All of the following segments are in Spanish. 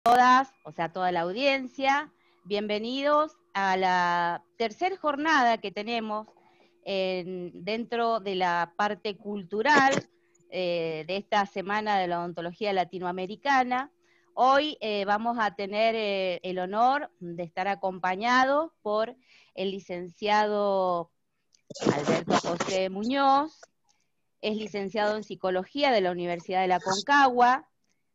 Todas, o sea, toda la audiencia, bienvenidos a la tercera jornada que tenemos dentro de la parte cultural de esta Semana de la Odontología Latinoamericana. Hoy vamos a tener el honor de estar acompañados por el licenciado Alberto José Muñoz, es licenciado en Psicología de la Universidad de la Aconcagua,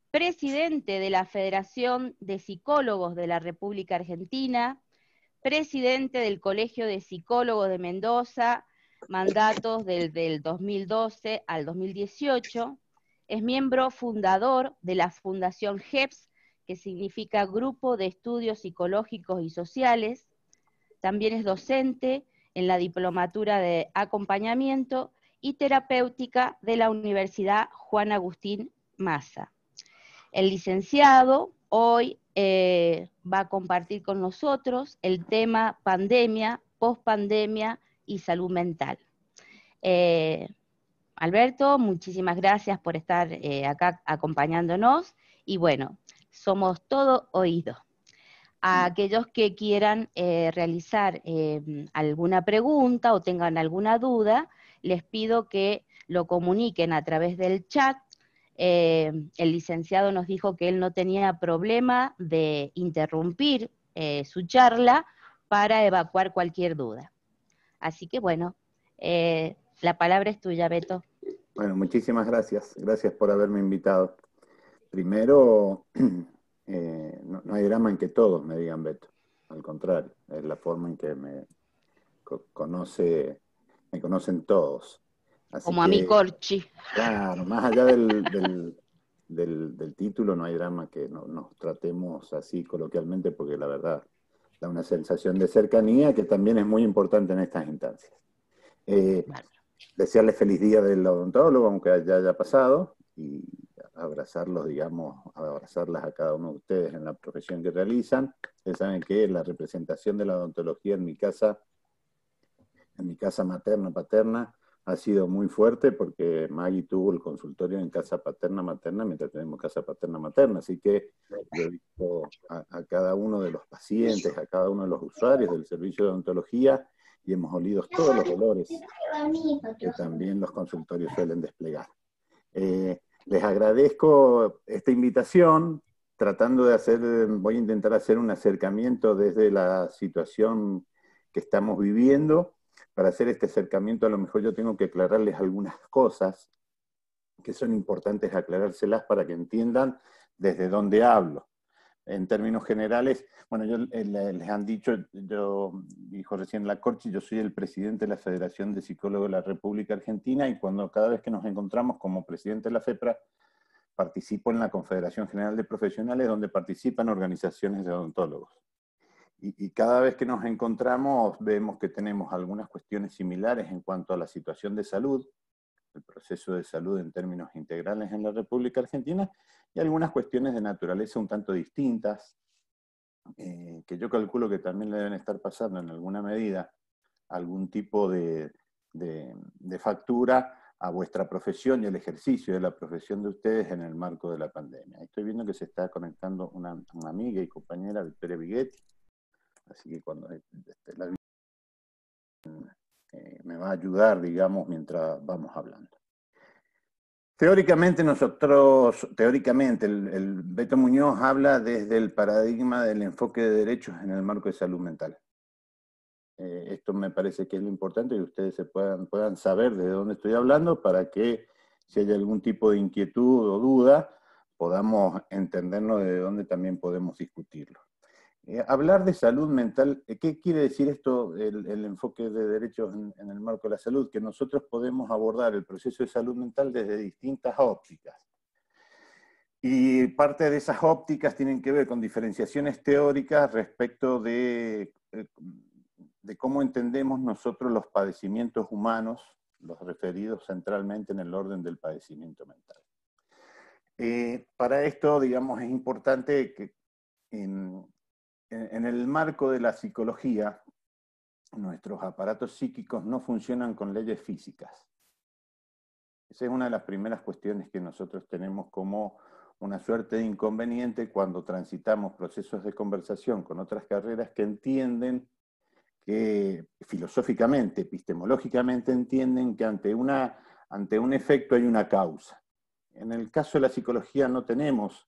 presidente de la Federación de Psicólogos de la República Argentina, presidente del Colegio de Psicólogos de Mendoza, mandatos del 2012 al 2018, es miembro fundador de la Fundación GEPS, que significa Grupo de Estudios Psicológicos y Sociales, también es docente en la Diplomatura de Acompañamiento y Terapéutica de la Universidad Juan Agustín Maza. El licenciado hoy va a compartir con nosotros el tema pandemia, pospandemia y salud mental. Alberto, muchísimas gracias por estar acá acompañándonos y bueno, somos todo oídos. A aquellos que quieran realizar alguna pregunta o tengan alguna duda, les pido que lo comuniquen a través del chat. El licenciado nos dijo que él no tenía problema de interrumpir su charla para evacuar cualquier duda. Así que bueno, la palabra es tuya, Beto. Bueno, muchísimas gracias. Gracias por haberme invitado. Primero, no hay drama en que todos me digan Beto. Al contrario, es la forma en que me conocen todos. Así Como a mi que, Corchi. claro, más allá del título, no hay drama que nos tratemos así coloquialmente, porque la verdad da una sensación de cercanía que también es muy importante en estas instancias. Desearles feliz día del odontólogo, aunque ya haya pasado, y abrazarlos, digamos, abrazarlas a cada uno de ustedes en la profesión que realizan. Ustedes saben que la representación de la odontología en mi casa materna, ha sido muy fuerte porque Maggie tuvo el consultorio en casa paterna-materna mientras tenemos casa paterna-materna. Así que yo he visto a cada uno de los pacientes, a cada uno de los usuarios del servicio de odontología y hemos olido todos los olores que también los consultorios suelen desplegar. Les agradezco esta invitación, voy a intentar hacer un acercamiento desde la situación que estamos viviendo. Para hacer este acercamiento a lo mejor yo tengo que aclararles algunas cosas que son importantes aclarárselas para que entiendan desde dónde hablo. En términos generales, bueno, les han dicho, dijo recién la Corchi, yo soy el presidente de la Federación de Psicólogos de la República Argentina y cada vez que nos encontramos como presidente de la FEPRA, participo en la Confederación General de Profesionales donde participan organizaciones de odontólogos. Y cada vez que nos encontramos vemos que tenemos algunas cuestiones similares en cuanto a la situación de salud, el proceso de salud en términos integrales en la República Argentina, y algunas cuestiones de naturaleza un tanto distintas, que yo calculo que también le deben estar pasando en alguna medida algún tipo de factura a vuestra profesión y al ejercicio de la profesión de ustedes en el marco de la pandemia. Estoy viendo que se está conectando una amiga y compañera, Victoria Biguetti, así que cuando me va a ayudar, digamos, mientras vamos hablando. Teóricamente el Beto Muñoz habla desde el paradigma del enfoque de derechos en el marco de salud mental. Esto me parece que es lo importante, que ustedes puedan saber de dónde estoy hablando para que si hay algún tipo de inquietud o duda, podamos entendernos de dónde también podemos discutirlo. Hablar de salud mental, ¿qué quiere decir esto, el enfoque de derechos en el marco de la salud? Que nosotros podemos abordar el proceso de salud mental desde distintas ópticas. Y parte de esas ópticas tienen que ver con diferenciaciones teóricas respecto de cómo entendemos nosotros los padecimientos humanos, los referidos centralmente en el orden del padecimiento mental. Para esto, digamos, es importante que en el marco de la psicología, nuestros aparatos psíquicos no funcionan con leyes físicas. Esa es una de las primeras cuestiones que nosotros tenemos como una suerte de inconveniente cuando transitamos procesos de conversación con otras carreras que entienden que filosóficamente, epistemológicamente entienden que ante un efecto hay una causa. En el caso de la psicología no tenemos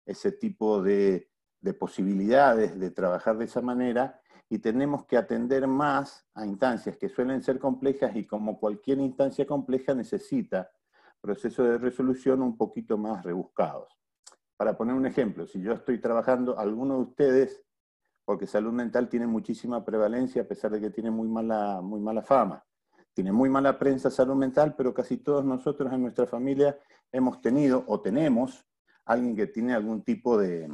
ese tipo de posibilidades de trabajar de esa manera y tenemos que atender más a instancias que suelen ser complejas y como cualquier instancia compleja necesita procesos de resolución un poquito más rebuscados. Para poner un ejemplo, si yo estoy trabajando, algunos de ustedes, porque salud mental tiene muchísima prevalencia a pesar de que tiene muy mala fama. Tiene muy mala prensa salud mental, pero casi todos nosotros en nuestra familia hemos tenido o tenemos alguien que tiene algún tipo de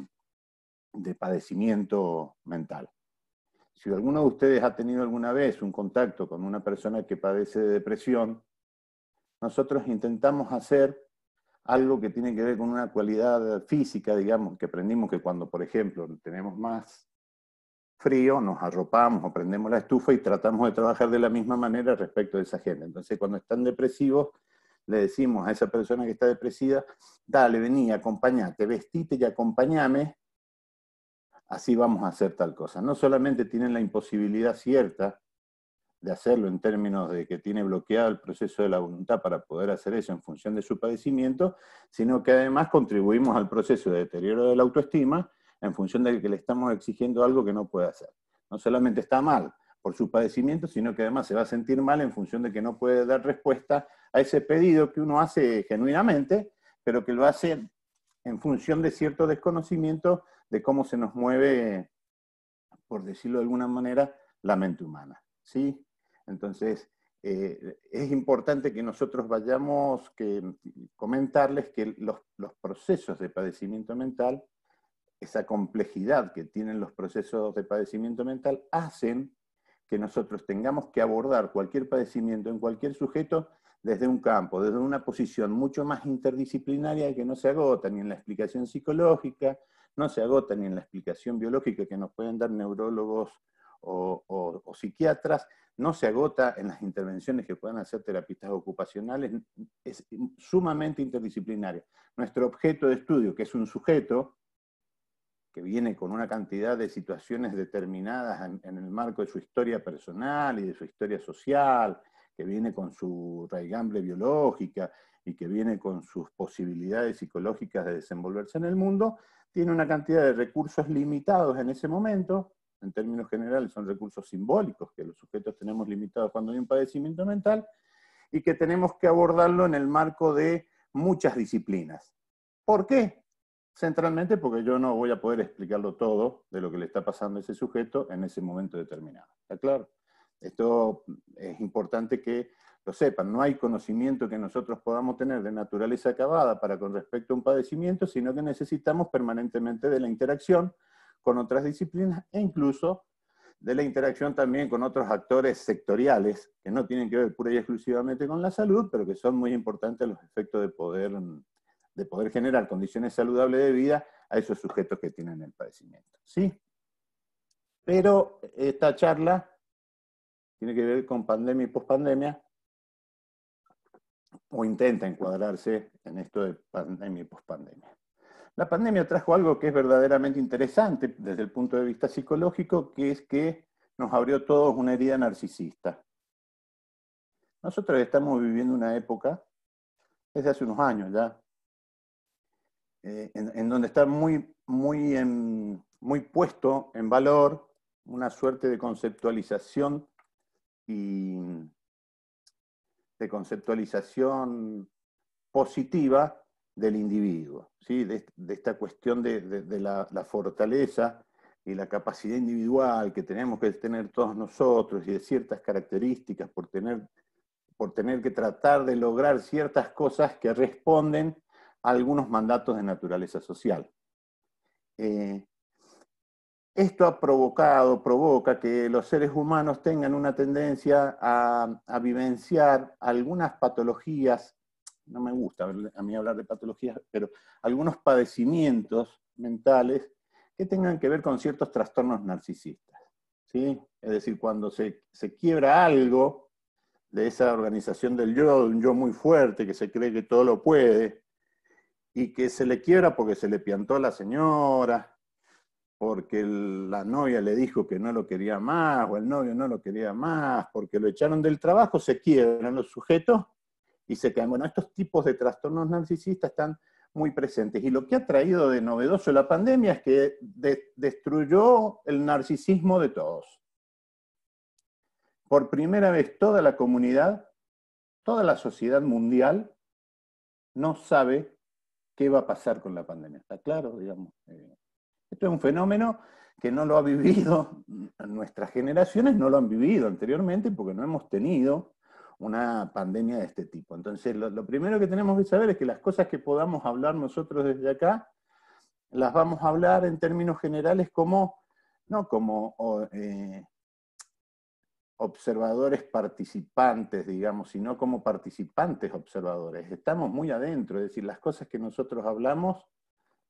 padecimiento mental. Si alguno de ustedes ha tenido alguna vez un contacto con una persona que padece de depresión, nosotros intentamos hacer algo que tiene que ver con una cualidad física, digamos, que aprendimos que cuando, por ejemplo, tenemos más frío, nos arropamos o prendemos la estufa y tratamos de trabajar de la misma manera respecto de esa gente. Entonces, cuando están depresivos, le decimos a esa persona que está depresiva, dale, vení, acompañate, vestite y acompañame, así vamos a hacer tal cosa. No solamente tienen la imposibilidad cierta de hacerlo en términos de que tiene bloqueado el proceso de la voluntad para poder hacer eso en función de su padecimiento, sino que además contribuimos al proceso de deterioro de la autoestima en función de que le estamos exigiendo algo que no puede hacer. No solamente está mal por su padecimiento, sino que además se va a sentir mal en función de que no puede dar respuesta a ese pedido que uno hace genuinamente, pero que lo hace en función de cierto desconocimiento de cómo se nos mueve, por decirlo de alguna manera, la mente humana, ¿sí? Entonces, es importante que nosotros vayamos, comentarles que los procesos de padecimiento mental, esa complejidad que tienen los procesos de padecimiento mental, hacen que nosotros tengamos que abordar cualquier padecimiento en cualquier sujeto desde un campo, desde una posición mucho más interdisciplinaria que no se agota ni en la explicación psicológica, no se agota ni en la explicación biológica que nos pueden dar neurólogos o psiquiatras, no se agota en las intervenciones que puedan hacer terapistas ocupacionales, es sumamente interdisciplinaria. Nuestro objeto de estudio, que es un sujeto que viene con una cantidad de situaciones determinadas en el marco de su historia personal y de su historia social, que viene con su raigambre biológica y que viene con sus posibilidades psicológicas de desenvolverse en el mundo, tiene una cantidad de recursos limitados en ese momento. En términos generales son recursos simbólicos que los sujetos tenemos limitados cuando hay un padecimiento mental y que tenemos que abordarlo en el marco de muchas disciplinas. ¿Por qué? Centralmente porque yo no voy a poder explicarlo todo de lo que le está pasando a ese sujeto en ese momento determinado. ¿Está claro? Esto es importante que lo sepan. No hay conocimiento que nosotros podamos tener de naturaleza acabada para con respecto a un padecimiento, sino que necesitamos permanentemente de la interacción con otras disciplinas e incluso de la interacción también con otros actores sectoriales que no tienen que ver pura y exclusivamente con la salud, pero que son muy importantes a los efectos de poder generar condiciones saludables de vida a esos sujetos que tienen el padecimiento. ¿Sí? Pero esta charla tiene que ver con pandemia y pospandemia, o intenta encuadrarse en esto de pandemia y pospandemia. La pandemia trajo algo que es verdaderamente interesante desde el punto de vista psicológico, que es que nos abrió todos una herida narcisista. Nosotros estamos viviendo una época, desde hace unos años ya, en donde está muy puesto en valor una suerte de conceptualización positiva del individuo, ¿sí? de esta cuestión de la fortaleza y la capacidad individual que tenemos que tener todos nosotros y de ciertas características por tener que tratar de lograr ciertas cosas que responden a algunos mandatos de naturaleza social. Esto provoca que los seres humanos tengan una tendencia a vivenciar algunas patologías, no me gusta a mí hablar de patologías, pero algunos padecimientos mentales que tengan que ver con ciertos trastornos narcisistas, ¿sí? Es decir, cuando se quiebra algo de esa organización del yo, un yo muy fuerte que se cree que todo lo puede, y que se le quiebra porque se le piantó a la señora, porque la novia le dijo que no lo quería más, o el novio no lo quería más, porque lo echaron del trabajo, se quiebran los sujetos y se caen. Bueno, estos tipos de trastornos narcisistas están muy presentes. Y lo que ha traído de novedoso la pandemia es que destruyó el narcisismo de todos. Por primera vez toda la comunidad, toda la sociedad mundial no sabe qué va a pasar con la pandemia. ¿Está claro? Digamos, esto es un fenómeno que no lo ha vivido, nuestras generaciones no lo han vivido anteriormente porque no hemos tenido una pandemia de este tipo. Entonces, lo primero que tenemos que saber es que las cosas que podamos hablar nosotros desde acá, las vamos a hablar en términos generales como, no como observadores participantes, digamos, sino como participantes observadores. Estamos muy adentro, es decir, las cosas que nosotros hablamos,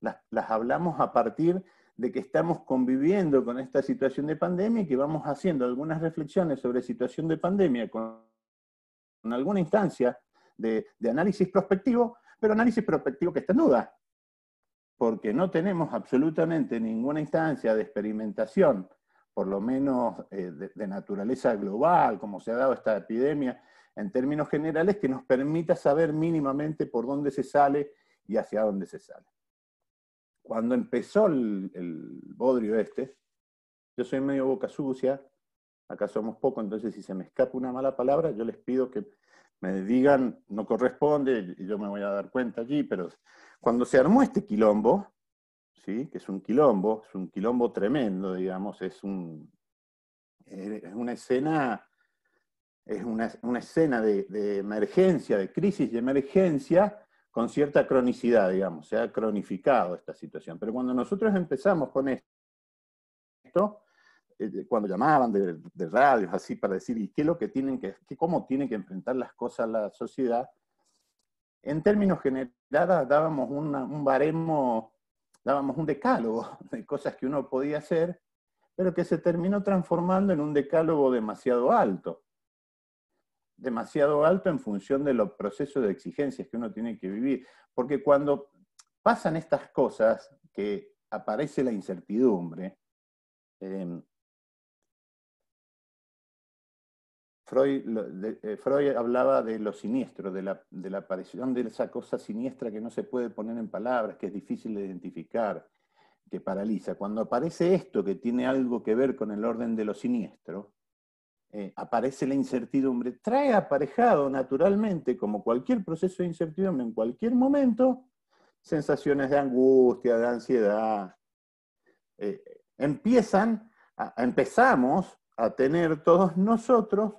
las hablamos a partir de que estamos conviviendo con esta situación de pandemia y que vamos haciendo algunas reflexiones sobre situación de pandemia con alguna instancia de análisis prospectivo, pero análisis prospectivo que está en duda, porque no tenemos absolutamente ninguna instancia de experimentación, por lo menos de naturaleza global, como se ha dado esta epidemia, en términos generales, que nos permita saber mínimamente por dónde se sale y hacia dónde se sale. Cuando empezó el bodrio este, yo soy medio boca sucia, acá somos pocos, entonces si se me escapa una mala palabra, yo les pido que me digan, no corresponde, y yo me voy a dar cuenta allí, pero cuando se armó este quilombo, ¿sí? Que es un quilombo tremendo, digamos, es una escena, es una escena de emergencia, de crisis de emergencia, con cierta cronicidad, digamos, se ha cronificado esta situación. Pero cuando nosotros empezamos con esto, cuando llamaban de radios así para decir, ¿y qué es lo que cómo tiene que enfrentar las cosas la sociedad? En términos generales dábamos un baremo, dábamos un decálogo de cosas que uno podía hacer, pero que se terminó transformando en un decálogo demasiado alto. Demasiado alto en función de los procesos de exigencias que uno tiene que vivir. Porque cuando pasan estas cosas, que aparece la incertidumbre, Freud hablaba de lo siniestro, de la aparición de esa cosa siniestra que no se puede poner en palabras, que es difícil de identificar, que paraliza. Cuando aparece esto que tiene algo que ver con el orden de lo siniestro, aparece la incertidumbre, trae aparejado naturalmente, como cualquier proceso de incertidumbre en cualquier momento, sensaciones de angustia, de ansiedad. Empezamos a tener todos nosotros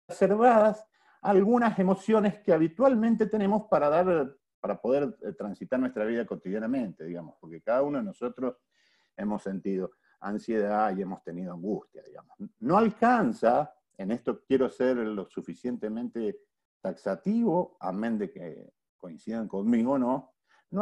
exacerbadas algunas emociones que habitualmente tenemos para poder transitar nuestra vida cotidianamente, digamos, porque cada uno de nosotros hemos sentido ansiedad y hemos tenido angustia, digamos. No alcanza, en esto quiero ser lo suficientemente taxativo, amén de que coincidan conmigo o no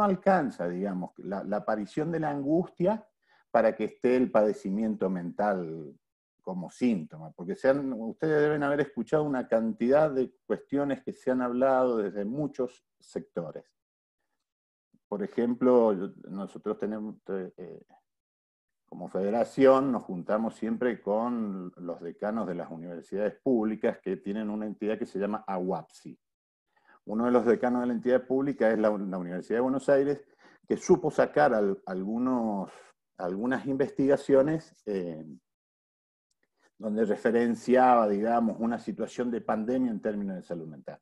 alcanza, digamos, la aparición de la angustia para que esté el padecimiento mental como síntoma, porque ustedes deben haber escuchado una cantidad de cuestiones que se han hablado desde muchos sectores. Por ejemplo, nosotros tenemos, como federación, nos juntamos siempre con los decanos de las universidades públicas que tienen una entidad que se llama AUAPSI. Uno de los decanos de la entidad pública es la Universidad de Buenos Aires, que supo sacar algunas investigaciones donde referenciaba, digamos, una situación de pandemia en términos de salud mental.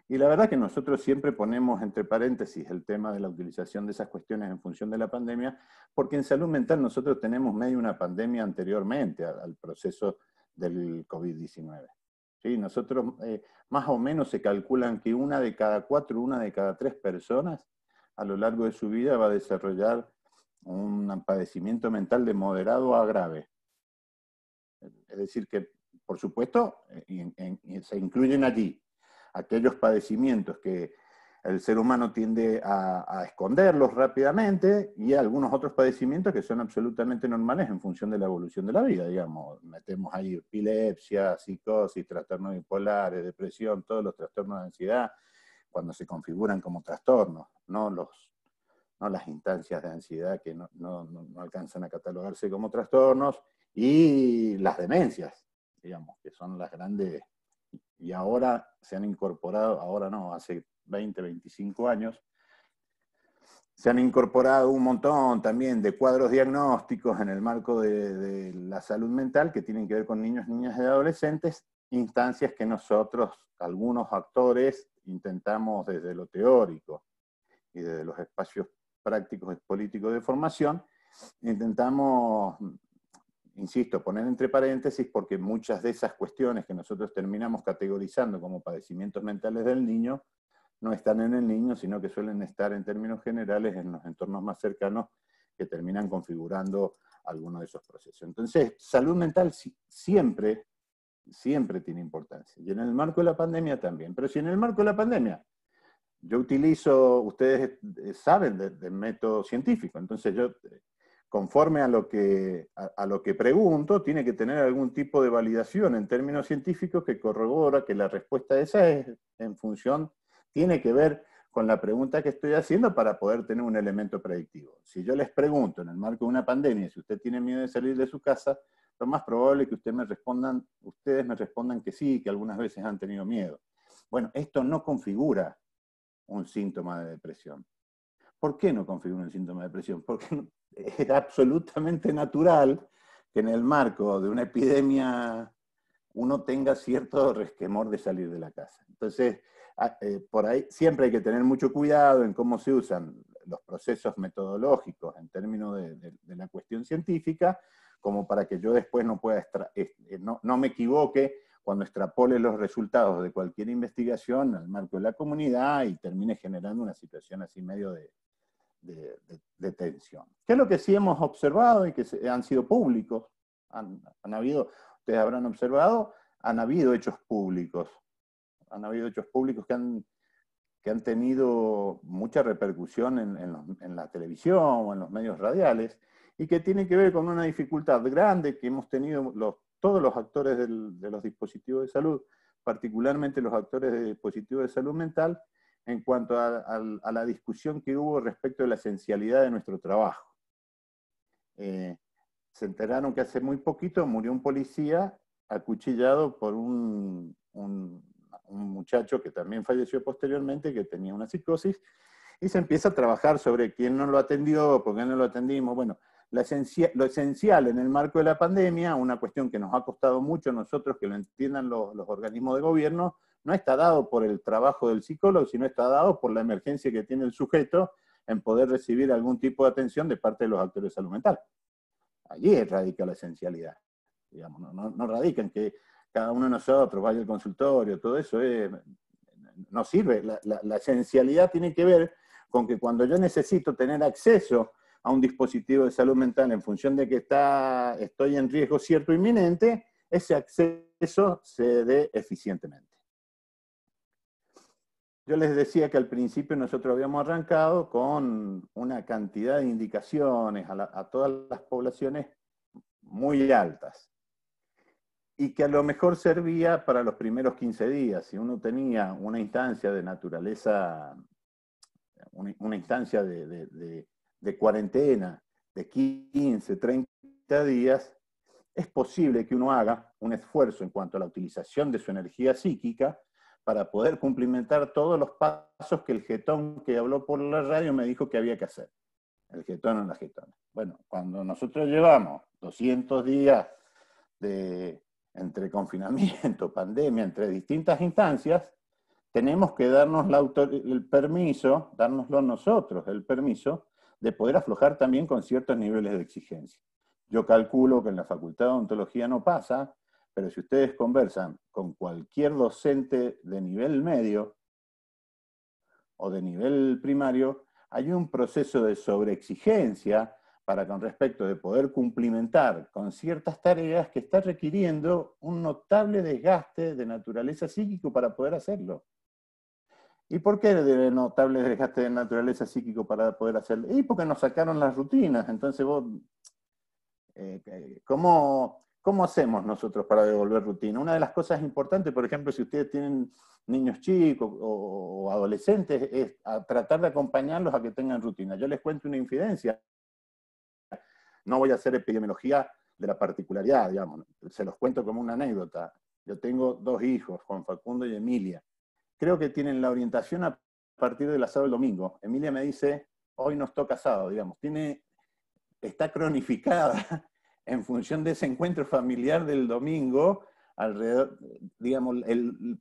Y la verdad que nosotros siempre ponemos entre paréntesis el tema de la utilización de esas cuestiones en función de la pandemia, porque en salud mental nosotros tenemos medio una pandemia anteriormente al proceso del COVID-19. ¿Sí? Nosotros, más o menos se calculan que 1 de cada 4, 1 de cada 3 personas a lo largo de su vida va a desarrollar un padecimiento mental de moderado a grave. Es decir, que, por supuesto, se incluyen allí aquellos padecimientos que el ser humano tiende a esconderlos rápidamente y algunos otros padecimientos que son absolutamente normales en función de la evolución de la vida, digamos. Metemos ahí epilepsia, psicosis, trastornos bipolares, depresión, todos los trastornos de ansiedad, cuando se configuran como trastornos, no las instancias de ansiedad que no alcanzan a catalogarse como trastornos, y las demencias, digamos, que son las grandes, y ahora se han incorporado, ahora no, hace 20, 25 años, se han incorporado un montón también de cuadros diagnósticos en el marco de la salud mental que tienen que ver con niños, niñas y adolescentes, instancias que nosotros, algunos actores, intentamos desde lo teórico y desde los espacios prácticos y políticos de formación, intentamos, insisto, poner entre paréntesis, porque muchas de esas cuestiones que nosotros terminamos categorizando como padecimientos mentales del niño, no están en el niño, sino que suelen estar en términos generales en los entornos más cercanos que terminan configurando algunos de esos procesos. Entonces, salud mental siempre tiene importancia. Y en el marco de la pandemia también. Pero si en el marco de la pandemia yo utilizo, ustedes saben del método científico, entonces yo, conforme a lo que pregunto, tiene que tener algún tipo de validación en términos científicos que corrobora que la respuesta esa es en función, tiene que ver con la pregunta que estoy haciendo para poder tener un elemento predictivo. Si yo les pregunto en el marco de una pandemia si usted tiene miedo de salir de su casa, lo más probable es que ustedes me respondan que sí, que algunas veces han tenido miedo. Bueno, esto no configura un síntoma de depresión. ¿Por qué no configura un síntoma de depresión? Porque es absolutamente natural que en el marco de una epidemia uno tenga cierto resquemor de salir de la casa. Entonces, por ahí siempre hay que tener mucho cuidado en cómo se usan los procesos metodológicos en términos de la cuestión científica, como para que yo después no me equivoque cuando extrapole los resultados de cualquier investigación al marco de la comunidad y termine generando una situación así medio de tensión. ¿Qué es lo que sí hemos observado y que han sido públicos? Han habido, ustedes habrán observado, han habido hechos públicos. Han habido hechos públicos que han tenido mucha repercusión en la televisión o en los medios radiales, y que tienen que ver con una dificultad grande que hemos tenido todos los actores de los dispositivos de salud, particularmente los actores de dispositivos de salud mental, en cuanto a la discusión que hubo respecto de la esencialidad de nuestro trabajo. Se enteraron que hace muy poquito murió un policía acuchillado por un muchacho que también falleció posteriormente, que tenía una psicosis, y se empieza a trabajar sobre quién no lo atendió, por qué no lo atendimos. Bueno, lo esencial en el marco de la pandemia, una cuestión que nos ha costado mucho a nosotros que lo entiendan los organismos de gobierno, no está dado por el trabajo del psicólogo, sino está dado por la emergencia que tiene el sujeto en poder recibir algún tipo de atención de parte de los actores de salud mental. Allí radica la esencialidad. Digamos, no radica en que cada uno de nosotros vaya al consultorio, todo eso no sirve. La esencialidad tiene que ver con que cuando yo necesito tener acceso a un dispositivo de salud mental en función de que estoy en riesgo cierto inminente, ese acceso se dé eficientemente. Yo les decía que al principio nosotros habíamos arrancado con una cantidad de indicaciones a todas las poblaciones muy altas, y que a lo mejor servía para los primeros 15 días. Si uno tenía una instancia de naturaleza, una instancia de cuarentena de 15, 30 días, es posible que uno haga un esfuerzo en cuanto a la utilización de su energía psíquica para poder cumplimentar todos los pasos que el jetón que habló por la radio me dijo que había que hacer. El jetón o la jetona. Bueno, cuando nosotros llevamos 200 días entre confinamiento, pandemia, entre distintas instancias, tenemos que darnos el permiso, dárnoslo nosotros, el permiso de poder aflojar también con ciertos niveles de exigencia. Yo calculo que en la Facultad de Odontología no pasa, pero si ustedes conversan con cualquier docente de nivel medio o de nivel primario, hay un proceso de sobreexigencia para con respecto de poder cumplimentar con ciertas tareas que está requiriendo un notable desgaste de naturaleza psíquico para poder hacerlo. ¿Y por qué de notable desgaste de naturaleza psíquico para poder hacerlo? Y porque nos sacaron las rutinas. Entonces vos, ¿cómo ¿Cómo hacemos nosotros para devolver rutina? Una de las cosas importantes, por ejemplo, si ustedes tienen niños chicos o adolescentes, es a tratar de acompañarlos a que tengan rutina. Yo les cuento una infidencia. No voy a hacer epidemiología de la particularidad, digamos, se los cuento como una anécdota. Yo tengo 2 hijos, Juan Facundo y Emilia. Creo que tienen la orientación a partir del sábado y el domingo. Emilia me dice, hoy nos toca sábado, digamos. Está cronificada en función de ese encuentro familiar del domingo, alrededor, digamos,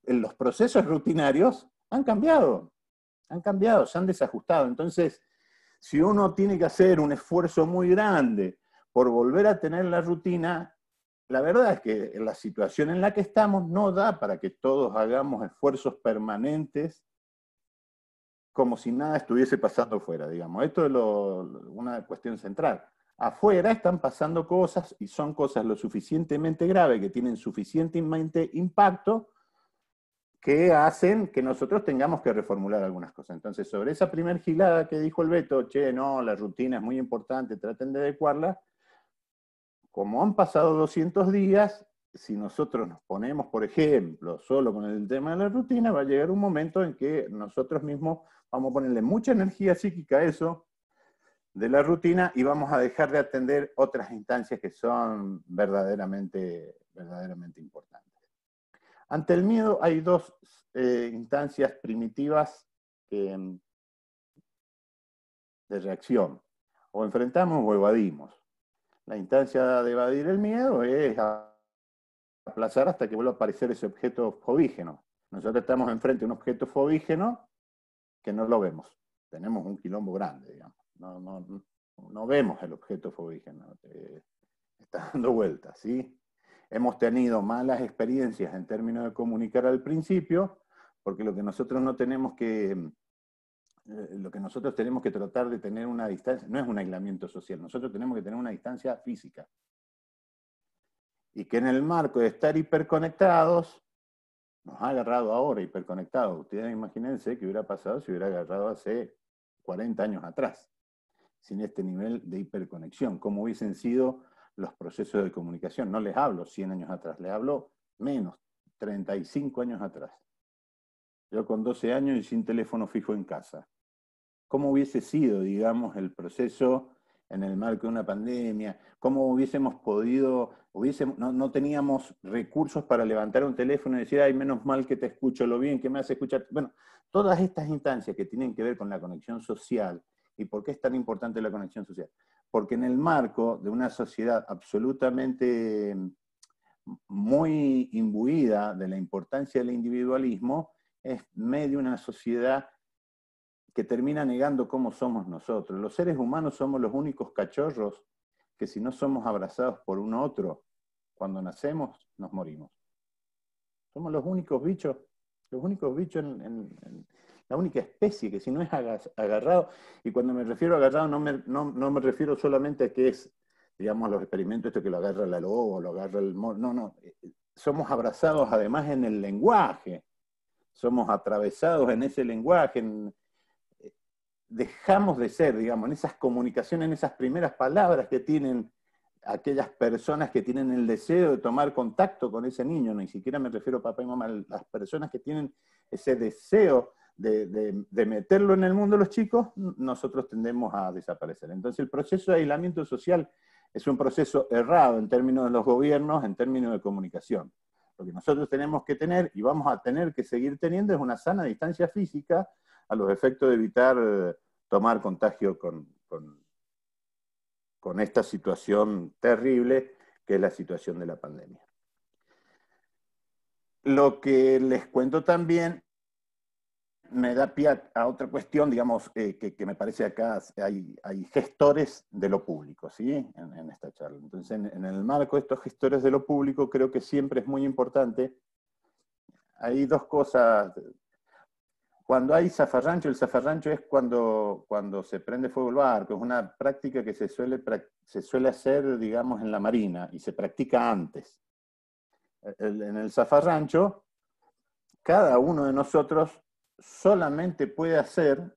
los procesos rutinarios han cambiado, se han desajustado. Entonces, si uno tiene que hacer un esfuerzo muy grande por volver a tener la rutina, la verdad es que la situación en la que estamos no da para que todos hagamos esfuerzos permanentes como si nada estuviese pasando fuera, digamos. Esto es una cuestión central. Afuera están pasando cosas y son cosas lo suficientemente graves, que tienen suficientemente impacto, que hacen que nosotros tengamos que reformular algunas cosas. Entonces, sobre esa primer gilada que dijo el Beto, che, no, la rutina es muy importante, traten de adecuarla, como han pasado 200 días, si nosotros nos ponemos, por ejemplo, solo con el tema de la rutina, va a llegar un momento en que nosotros mismos vamos a ponerle mucha energía psíquica a eso, de la rutina, y vamos a dejar de atender otras instancias que son verdaderamente importantes. Ante el miedo hay 2 instancias primitivas de reacción. O enfrentamos o evadimos. La instancia de evadir el miedo es aplazar hasta que vuelva a aparecer ese objeto fobígeno. Nosotros estamos enfrente de un objeto fobígeno que no lo vemos. Tenemos un quilombo grande, digamos. No vemos el objeto fobígeno. Está dando vueltas, ¿sí? Hemos tenido malas experiencias en términos de comunicar al principio, porque lo que nosotros tenemos que tratar de tener una distancia, no es un aislamiento social, nosotros tenemos que tener una distancia física. Y que en el marco de estar hiperconectados, nos ha agarrado ahora hiperconectados. Ustedes imagínense qué hubiera pasado si hubiera agarrado hace 40 años atrás, sin este nivel de hiperconexión, cómo hubiesen sido los procesos de comunicación. No les hablo 100 años atrás, les hablo menos, 35 años atrás. Yo con 12 años y sin teléfono fijo en casa. ¿Cómo hubiese sido, digamos, el proceso en el marco de una pandemia? ¿Cómo hubiésemos podido, no teníamos recursos para levantar un teléfono y decir, ay, menos mal que te escucho, lo bien que me hace escuchar? Bueno, todas estas instancias que tienen que ver con la conexión social. ¿Y por qué es tan importante la conexión social? Porque en el marco de una sociedad absolutamente muy imbuida de la importancia del individualismo, es medio una sociedad que termina negando cómo somos nosotros. Los seres humanos somos los únicos cachorros que si no somos abrazados por un otro, cuando nacemos, nos morimos. Somos los únicos bichos en la única especie que si no es agarrado, y cuando me refiero a agarrado no me refiero solamente a que es, digamos, los experimentos, esto que lo agarra la loba, lo agarra el mono, no, somos abrazados además en el lenguaje, somos atravesados en ese lenguaje, dejamos de ser, digamos, en esas comunicaciones, en esas primeras palabras que tienen aquellas personas que tienen el deseo de tomar contacto con ese niño, ni siquiera me refiero a papá y mamá, las personas que tienen ese deseo de meterlo en el mundo de los chicos, nosotros tendemos a desaparecer. Entonces el proceso de aislamiento social es un proceso errado en términos de los gobiernos, en términos de comunicación. Lo que nosotros tenemos que tener, y vamos a tener que seguir teniendo, es una sana distancia física a los efectos de evitar tomar contagio con esta situación terrible que es la situación de la pandemia. Lo que les cuento también me da pie a otra cuestión, digamos, que me parece acá hay gestores de lo público, ¿sí? En esta charla. Entonces, en el marco de estos gestores de lo público, creo que siempre es muy importante. Hay 2 cosas. Cuando hay zafarrancho, el zafarrancho es cuando se prende fuego el barco, es una práctica que se suele hacer, digamos, en la marina, y se practica antes. En el zafarrancho, cada uno de nosotros solamente puede hacer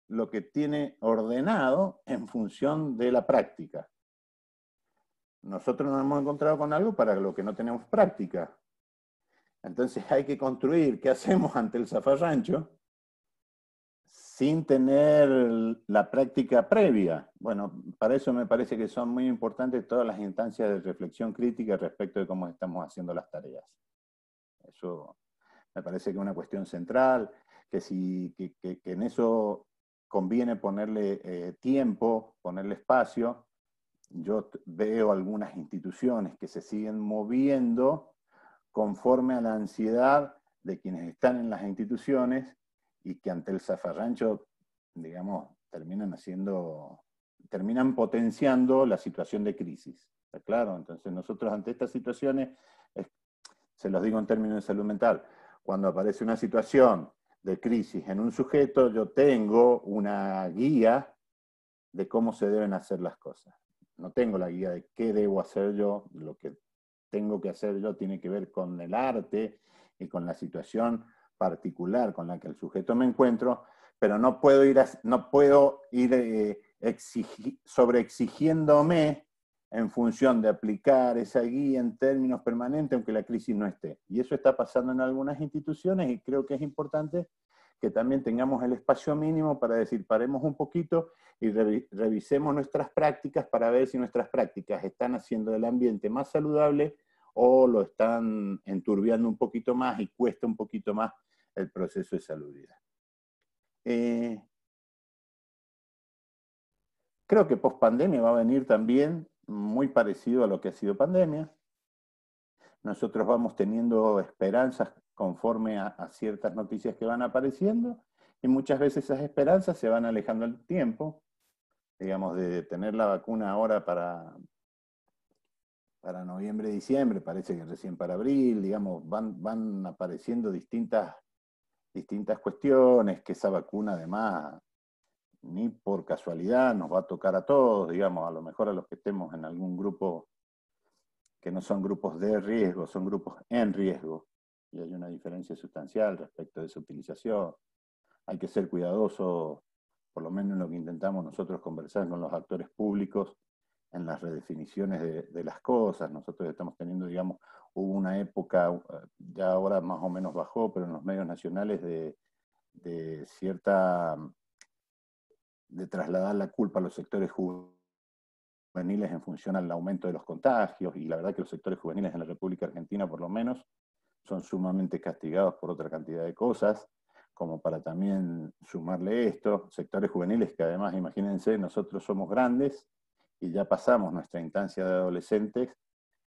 lo que tiene ordenado en función de la práctica. nosotros nos hemos encontrado con algo para lo que no tenemos práctica. Entonces hay que construir, ¿qué hacemos ante el zafarrancho? Sin tener la práctica previa. Bueno, para eso me parece que son muy importantes todas las instancias de reflexión crítica respecto de cómo estamos haciendo las tareas. Eso me parece que es una cuestión central, que en eso conviene ponerle tiempo, ponerle espacio. Yo veo algunas instituciones que se siguen moviendo conforme a la ansiedad de quienes están en las instituciones y que ante el zafarrancho, digamos, terminan potenciando la situación de crisis. ¿Está claro? Entonces nosotros ante estas situaciones, se los digo en términos de salud mental, cuando aparece una situación de crisis en un sujeto, yo tengo una guía de cómo se deben hacer las cosas. No tengo la guía de qué debo hacer yo, lo que tengo que hacer yo tiene que ver con el arte y con la situación particular con la que el sujeto me encuentro, pero no puedo ir sobreexigiéndome en función de aplicar esa guía en términos permanentes, aunque la crisis no esté. Y eso está pasando en algunas instituciones y creo que es importante que también tengamos el espacio mínimo para decir, paremos un poquito y revisemos nuestras prácticas para ver si nuestras prácticas están haciendo el ambiente más saludable o lo están enturbiando un poquito más y cuesta un poquito más el proceso de salubridad. Creo que post-pandemia va a venir también muy parecido a lo que ha sido pandemia. Nosotros vamos teniendo esperanzas conforme a ciertas noticias que van apareciendo y muchas veces esas esperanzas se van alejando al tiempo. Digamos, de tener la vacuna ahora para noviembre, diciembre, parece que recién para abril, digamos, van apareciendo distintas cuestiones, que esa vacuna además ni por casualidad nos va a tocar a todos, digamos, a lo mejor a los que estemos en algún grupo que no son grupos de riesgo, son grupos en riesgo, y hay una diferencia sustancial respecto de esa utilización. Hay que ser cuidadosos, por lo menos en lo que intentamos nosotros conversar con los actores públicos, en las redefiniciones de las cosas. Nosotros estamos teniendo, digamos, hubo una época, ya ahora más o menos bajó, pero en los medios nacionales de trasladar la culpa a los sectores juveniles en función al aumento de los contagios, y la verdad que los sectores juveniles en la República Argentina, por lo menos, son sumamente castigados por otra cantidad de cosas, como para también sumarle esto, sectores juveniles que además, imagínense, nosotros somos grandes y ya pasamos nuestra instancia de adolescentes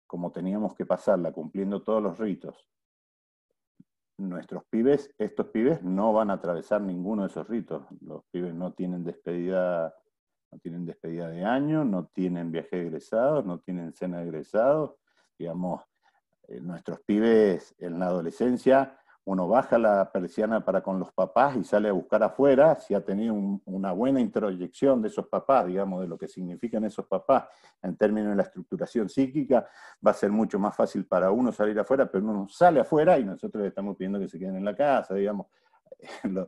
como teníamos que pasarla, cumpliendo todos los ritos. Estos pibes no van a atravesar ninguno de esos ritos. Los pibes no tienen despedida de año, no tienen viaje de egresados, no tienen cena de egresados. Digamos, nuestros pibes en la adolescencia, uno baja la persiana para con los papás y sale a buscar afuera, si ha tenido una buena introyección de esos papás, digamos, de lo que significan esos papás en términos de la estructuración psíquica, va a ser mucho más fácil para uno salir afuera, pero uno sale afuera y nosotros le estamos pidiendo que se queden en la casa, digamos.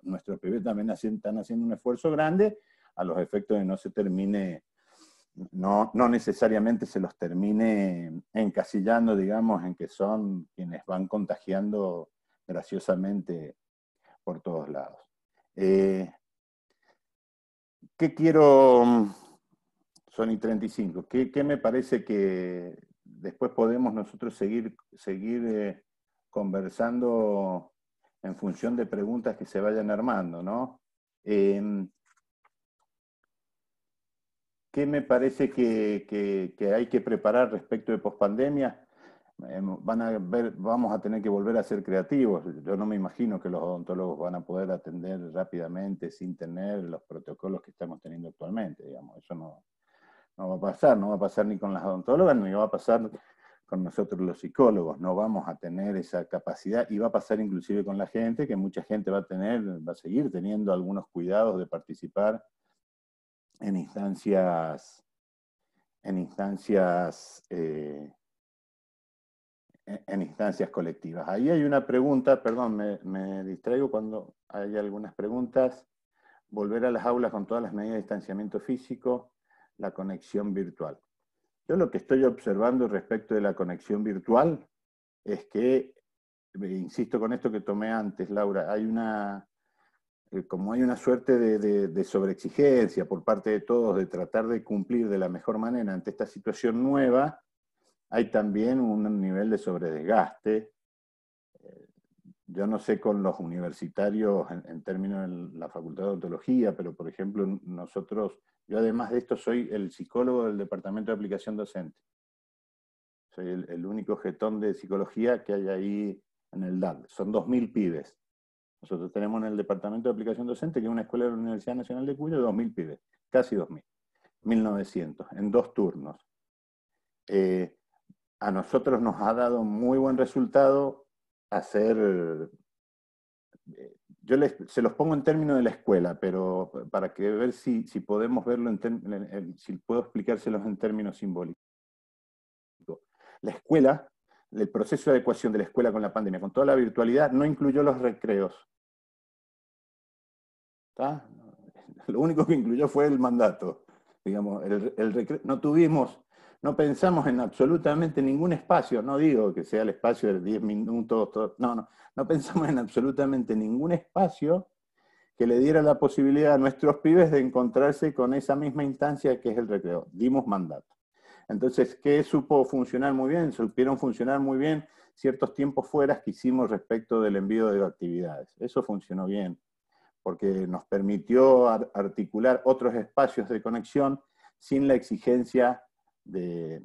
Nuestros pibes también están haciendo un esfuerzo grande a los efectos de no se termine, no necesariamente se los termine encasillando, digamos, en que son quienes van contagiando graciosamente por todos lados. ¿Qué quiero? Son y 35. ¿Qué me parece que después podemos nosotros seguir conversando en función de preguntas que se vayan armando, ¿no? ¿Qué me parece que hay que preparar respecto de pospandemia? Vamos a tener que volver a ser creativos. Yo no me imagino que los odontólogos van a poder atender rápidamente sin tener los protocolos que estamos teniendo actualmente, digamos. Eso no va a pasar ni con las odontólogas, ni va a pasar con nosotros los psicólogos. No vamos a tener esa capacidad y va a pasar inclusive con la gente, que mucha gente va a seguir teniendo algunos cuidados de participar en instancias colectivas. Ahí hay una pregunta, perdón, me distraigo cuando hay algunas preguntas. Volver a las aulas con todas las medidas de distanciamiento físico, la conexión virtual. Yo lo que estoy observando respecto de la conexión virtual es que, insisto con esto que tomé antes, Laura, como hay una suerte de sobreexigencia por parte de todos de tratar de cumplir de la mejor manera ante esta situación nueva, hay también un nivel de sobredesgaste. Yo no sé con los universitarios en términos de la Facultad de Odontología, pero por ejemplo nosotros, yo además de esto soy el psicólogo del Departamento de Aplicación Docente. Soy el único jetón de psicología que hay ahí en el DAD. Son 2.000 pibes. Nosotros tenemos en el Departamento de Aplicación Docente, que es una escuela de la Universidad Nacional de Cuyo, 2.000 pibes, casi 2.000, 1.900, en 2 turnos. A nosotros nos ha dado muy buen resultado hacer... se los pongo en términos de la escuela, pero para que ver si podemos verlo, si puedo explicárselos en términos simbólicos. La escuela, el proceso de adecuación de la escuela con la pandemia, con toda la virtualidad, no incluyó los recreos. ¿Está? Lo único que incluyó fue el mandato. Digamos, no pensamos en absolutamente ningún espacio, no digo que sea el espacio de 10 minutos, no pensamos en absolutamente ningún espacio que le diera la posibilidad a nuestros pibes de encontrarse con esa misma instancia que es el recreo. Dimos mandato. Entonces, ¿qué supo funcionar muy bien? Supieron funcionar muy bien ciertos tiempos fuera que hicimos respecto del envío de actividades. Eso funcionó bien, porque nos permitió articular otros espacios de conexión sin la exigencia de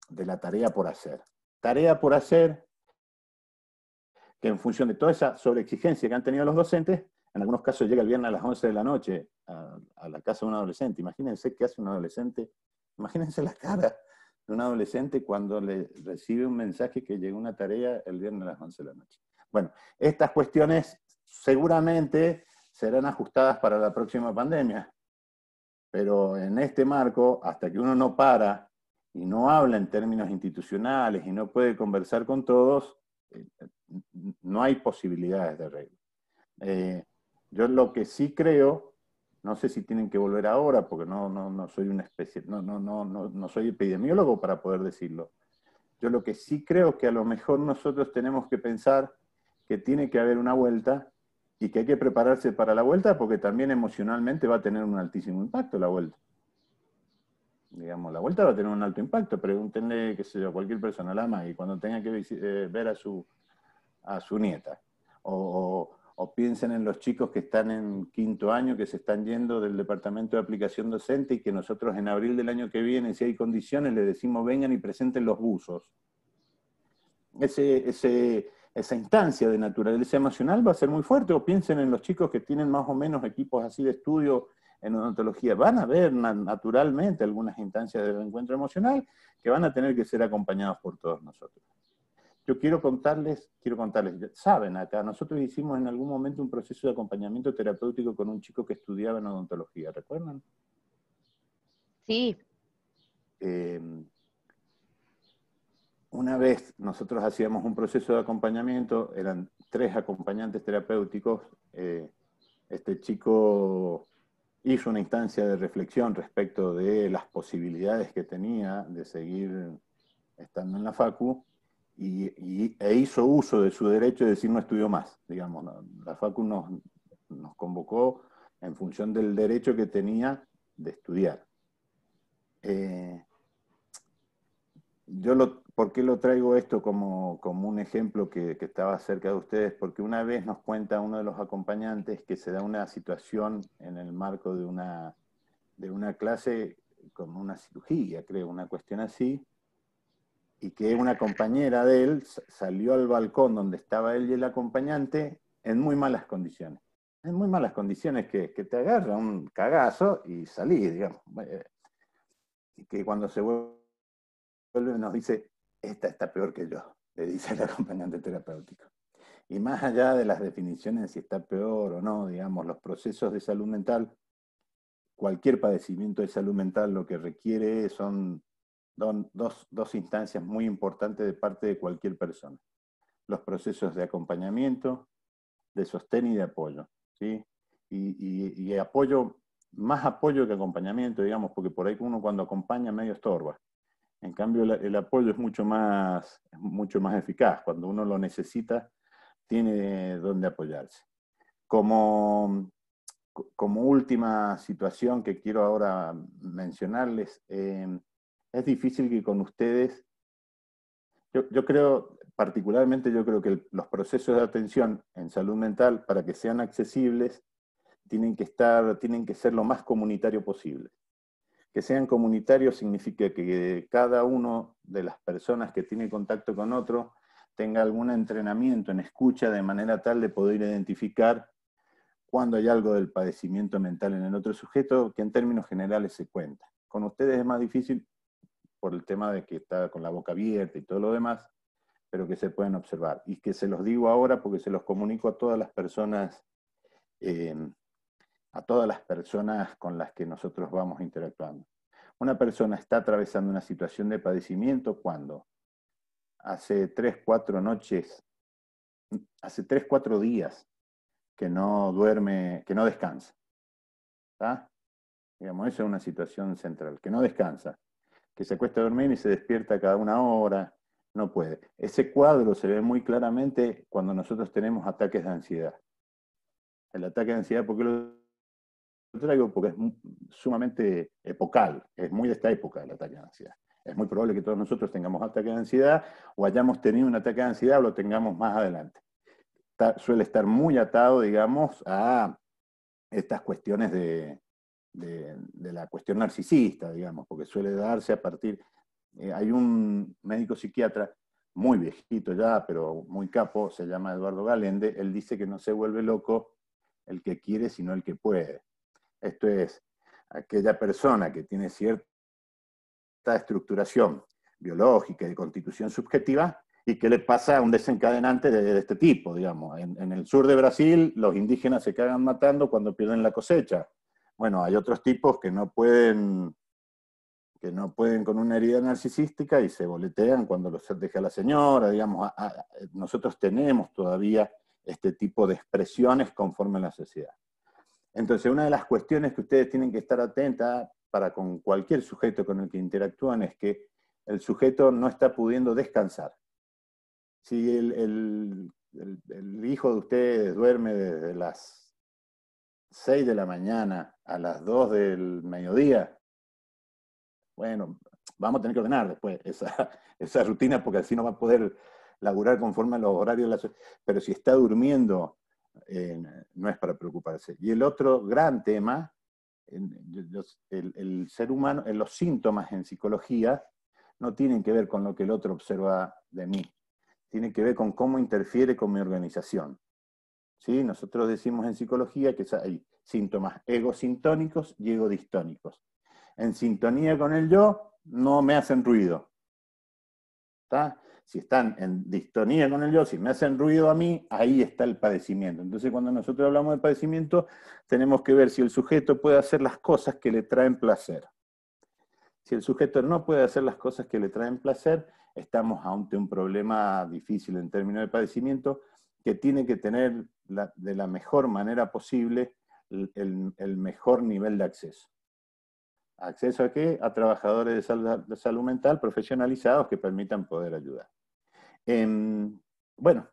la tarea por hacer. Tarea por hacer que en función de toda esa sobreexigencia que han tenido los docentes, en algunos casos llega el viernes a las 11 de la noche a la casa de un adolescente. Imagínense qué hace un adolescente, imagínense la cara de un adolescente cuando le recibe un mensaje que llegó una tarea el viernes a las 11 de la noche. Bueno, estas cuestiones seguramente serán ajustadas para la próxima pandemia, pero en este marco, hasta que uno no para y no habla en términos institucionales y no puede conversar con todos, no hay posibilidades de arreglo. Yo lo que sí creo, no sé si tienen que volver ahora, porque no soy una especie, no soy epidemiólogo para poder decirlo. Yo lo que sí creo es que a lo mejor nosotros tenemos que pensar que tiene que haber una vuelta y que hay que prepararse para la vuelta porque también emocionalmente va a tener un altísimo impacto la vuelta. Digamos, la vuelta va a tener un alto impacto. Pregúntenle, qué sé yo, a cualquier persona, la ama, y cuando tenga que ver a su nieta. O piensen en los chicos que están en 5º año, que se están yendo del departamento de aplicación docente y que nosotros en abril del año que viene, si hay condiciones, les decimos vengan y presenten los buzos. Esa instancia de naturaleza emocional va a ser muy fuerte. O piensen en los chicos que tienen más o menos equipos así de estudio en odontología. Van a haber naturalmente algunas instancias de encuentro emocional que van a tener que ser acompañados por todos nosotros. Yo quiero contarles, saben acá, nosotros hicimos en algún momento un proceso de acompañamiento terapéutico con un chico que estudiaba en odontología, ¿recuerdan? Sí. Una vez nosotros hacíamos un proceso de acompañamiento, eran 3 acompañantes terapéuticos, este chico hizo una instancia de reflexión respecto de las posibilidades que tenía de seguir estando en la facu, e hizo uso de su derecho de decir no estudió más, digamos. La facu nos convocó en función del derecho que tenía de estudiar. ¿Por qué lo traigo esto como un ejemplo que estaba cerca de ustedes? Porque una vez nos cuenta uno de los acompañantes que se da una situación en el marco de una clase como una cirugía, creo, una cuestión así, y que una compañera de él salió al balcón donde estaba él y el acompañante en muy malas condiciones. En muy malas condiciones que te agarra un cagazo y salís, digamos. Y que cuando se vuelve nos dice, esta está peor que yo, le dice el acompañante terapéutico. Y más allá de las definiciones de si está peor o no, digamos, los procesos de salud mental, cualquier padecimiento de salud mental lo que requiere son dos instancias muy importantes de parte de cualquier persona. Los procesos de acompañamiento, de sostén y de apoyo, ¿sí? Y apoyo, más apoyo que acompañamiento, digamos, porque por ahí uno cuando acompaña medio estorba. En cambio, el apoyo es mucho más eficaz. Cuando uno lo necesita, tiene donde apoyarse. Como última situación que quiero ahora mencionarles, es difícil que con ustedes, yo creo, particularmente yo creo que los procesos de atención en salud mental, para que sean accesibles, tienen que ser lo más comunitario posible. Que sean comunitarios significa que cada uno de las personas que tiene contacto con otro tenga algún entrenamiento en escucha de manera tal de poder identificar cuando hay algo del padecimiento mental en el otro sujeto, que en términos generales se cuenta. Con ustedes es más difícil por el tema de que está con la boca abierta y todo lo demás, pero que se pueden observar. Y que se los digo ahora porque se los comunico a todas las personas, con las que nosotros vamos interactuando. Una persona está atravesando una situación de padecimiento cuando hace 3, 4 noches, hace 3, 4 días que no duerme, que no descansa. ¿Está? Digamos, esa es una situación central, que no descansa, que se acuesta a dormir y se despierta cada 1 hora, no puede. Ese cuadro se ve muy claramente cuando nosotros tenemos ataques de ansiedad. El ataque de ansiedad, ¿por qué lo traigo? Porque es sumamente epocal, es muy de esta época el ataque de ansiedad. Es muy probable que todos nosotros tengamos ataque de ansiedad o hayamos tenido un ataque de ansiedad o lo tengamos más adelante. Suele estar muy atado, digamos, a estas cuestiones de la cuestión narcisista, digamos, porque suele darse a partir... hay un médico psiquiatra muy viejito ya, pero muy capo, se llama Eduardo Galende, él dice que no se vuelve loco el que quiere, sino el que puede. Esto es, aquella persona que tiene cierta estructuración biológica y de constitución subjetiva, y que le pasa a un desencadenante de este tipo, digamos. En el sur de Brasil, los indígenas se cagan matando cuando pierden la cosecha. Bueno, hay otros tipos que no pueden con una herida narcisística y se boletean cuando los deja la señora, digamos. Nosotros tenemos todavía este tipo de expresiones conforme a la sociedad. Entonces, una de las cuestiones que ustedes tienen que estar atentas para con cualquier sujeto con el que interactúan es que el sujeto no está pudiendo descansar. Si el hijo de ustedes duerme desde las 6 de la mañana a las 2 del mediodía, bueno, vamos a tener que ordenar después esa rutina porque así no va a poder laburar conforme a los horarios de la sociedad. Pero si está durmiendo, no es para preocuparse. Y el otro gran tema, el ser humano, los síntomas en psicología no tienen que ver con lo que el otro observa de mí, tienen que ver con cómo interfiere con mi organización. ¿Sí? Nosotros decimos en psicología que hay síntomas egosintónicos y egodistónicos. En sintonía con el yo, no me hacen ruido. ¿Está? Si están en distonía con el yo, si me hacen ruido a mí, ahí está el padecimiento. Entonces, cuando nosotros hablamos de padecimiento, tenemos que ver si el sujeto puede hacer las cosas que le traen placer. Si el sujeto no puede hacer las cosas que le traen placer, estamos ante un problema difícil en términos de padecimiento que tiene que tener de la mejor manera posible el mejor nivel de acceso. ¿Acceso a qué? A trabajadores de salud mental profesionalizados que permitan poder ayudar. Bueno,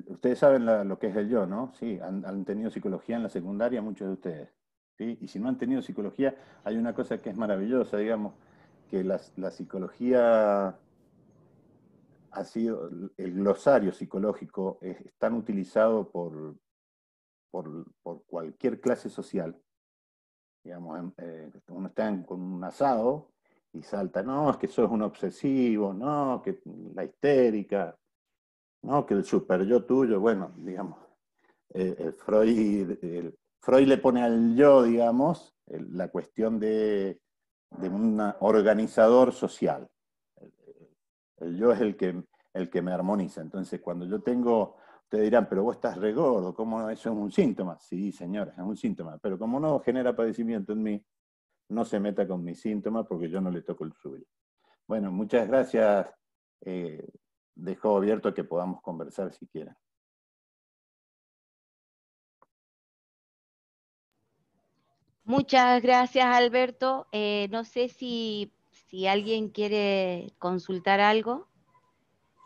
ustedes saben lo que es el yo, ¿no? Sí, han tenido psicología en la secundaria muchos de ustedes. ¿Sí? Y si no han tenido psicología, hay una cosa que es maravillosa, digamos, que la psicología ha sido, el glosario psicológico es tan utilizado por cualquier clase social. Digamos, uno está con un asado y salta, no, es que sos un obsesivo, no, que la histérica, no, que el super yo tuyo, bueno, digamos, Freud le pone al yo, digamos, la cuestión de un organizador social. El yo es el que me armoniza. Entonces, cuando yo tengo, ustedes dirán, pero vos estás regordo, ¿cómo eso es un síntoma? Sí, señora, es un síntoma, pero como no genera padecimiento en mí, no se meta con mis síntomas porque yo no le toco el suyo. Bueno, muchas gracias. Dejo abierto a que podamos conversar si quieren. Muchas gracias, Alberto. No sé si alguien quiere consultar algo.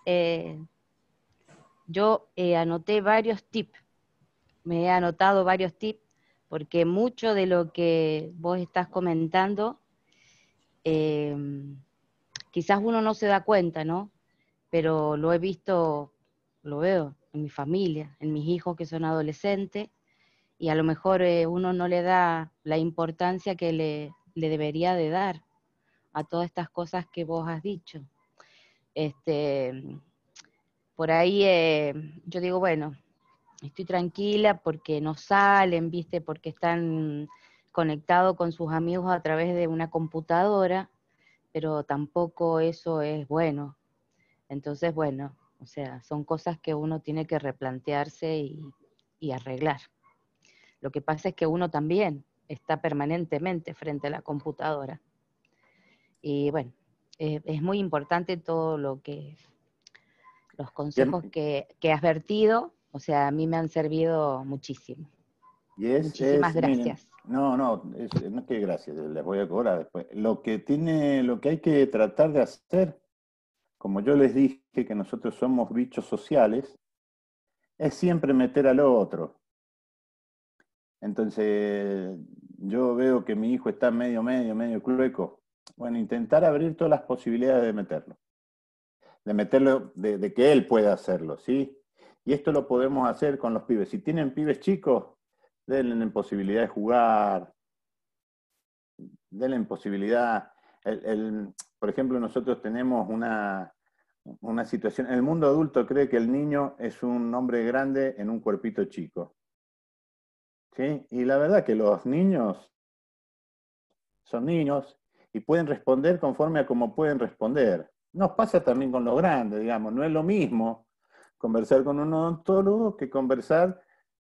Eh, yo anoté varios tips, me he anotado varios tips, porque mucho de lo que vos estás comentando, eh, quizás uno no se da cuenta, ¿no? Pero lo he visto, lo veo en mi familia, en mis hijos que son adolescentes, y a lo mejor uno no le da la importancia que le debería de dar a todas estas cosas que vos has dicho. Por ahí yo digo, bueno, estoy tranquila porque no salen, ¿viste? Porque están conectados con sus amigos a través de una computadora, pero tampoco eso es bueno. Entonces, bueno, o sea, son cosas que uno tiene que replantearse y arreglar. Lo que pasa es que uno también está permanentemente frente a la computadora. Y bueno, es muy importante todo lo que, los Bien, consejos que has vertido, o sea, a mí me han servido muchísimo. y Muchísimas miren, gracias. no es que gracias, les voy a cobrar después. Lo que hay que tratar de hacer, como yo les dije que nosotros somos bichos sociales, es siempre meter al otro. Entonces, yo veo que mi hijo está medio clueco. Bueno, intentar abrir todas las posibilidades de meterlo, de que él pueda hacerlo, ¿sí? Y esto lo podemos hacer con los pibes. Si tienen pibes chicos, denle posibilidad de jugar, denle posibilidad. Por ejemplo, nosotros tenemos una situación. El mundo adulto cree que el niño es un hombre grande en un cuerpito chico. ¿Sí? Y la verdad que los niños son niños y pueden responder conforme a cómo pueden responder. Nos pasa también con los grandes, digamos, no es lo mismo conversar con un odontólogo que conversar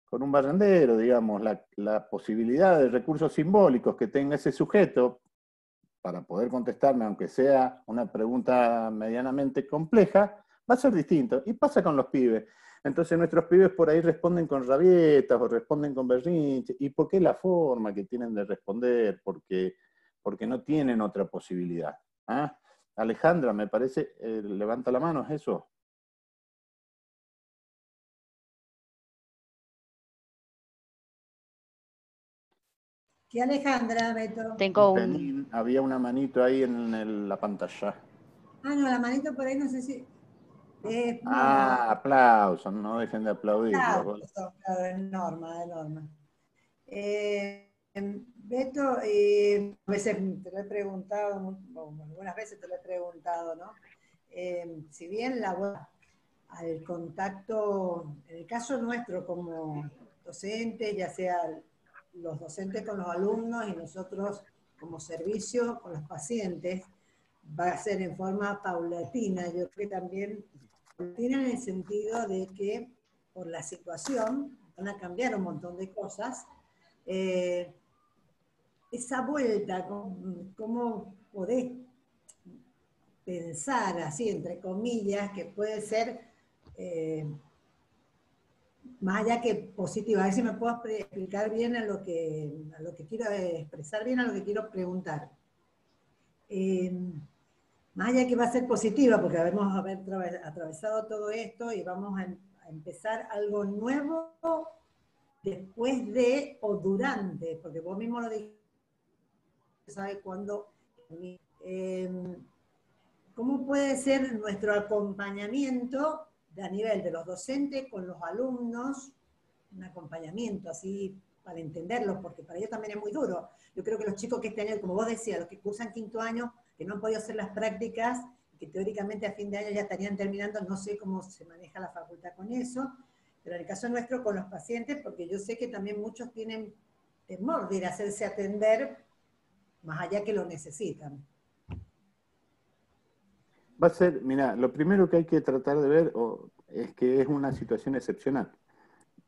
con un barrendero, digamos, la posibilidad de recursos simbólicos que tenga ese sujeto para poder contestarme, aunque sea una pregunta medianamente compleja, va a ser distinto. Y pasa con los pibes. Entonces nuestros pibes por ahí responden con rabietas o responden con berrinches. ¿Y por qué la forma que tienen de responder? Porque no tienen otra posibilidad. ¿Ah? Alejandra, me parece, levanta la mano, ¿es eso? ¿Qué Alejandra, Beto? Tengo un... Había una manito ahí en la pantalla. Ah, no, la manito por ahí no sé si. No, Ah, aplausos, no dejen de aplaudirlo. claro, claro, es norma, es norma. Beto, a veces te lo he preguntado, bueno, algunas veces te lo he preguntado, ¿no? Si bien la web, al contacto, en el caso nuestro como docentes, ya sea los docentes con los alumnos y nosotros como servicio con los pacientes, va a ser en forma paulatina. Yo creo que también paulatina en el sentido de que por la situación van a cambiar un montón de cosas. Esa vuelta, ¿cómo podés pensar así, entre comillas, que puede ser más allá que positiva? A ver si me puedo explicar bien a lo que quiero expresar bien, a lo que quiero preguntar. Más allá que va a ser positiva, porque hemos atravesado todo esto y vamos a empezar algo nuevo después de o durante, porque vos mismo lo dijiste, sabe cuándo. ¿Cómo puede ser nuestro acompañamiento a nivel de los docentes con los alumnos? Un acompañamiento así para entenderlo, porque para ellos también es muy duro. Yo creo que los chicos que este año, como vos decías, los que cursan quinto año, que no han podido hacer las prácticas, que teóricamente a fin de año ya estarían terminando, no sé cómo se maneja la facultad con eso, pero en el caso nuestro con los pacientes, porque yo sé que también muchos tienen temor de ir a hacerse atender, más allá que lo necesitan. Va a ser, mira, lo primero que hay que tratar de ver es que es una situación excepcional.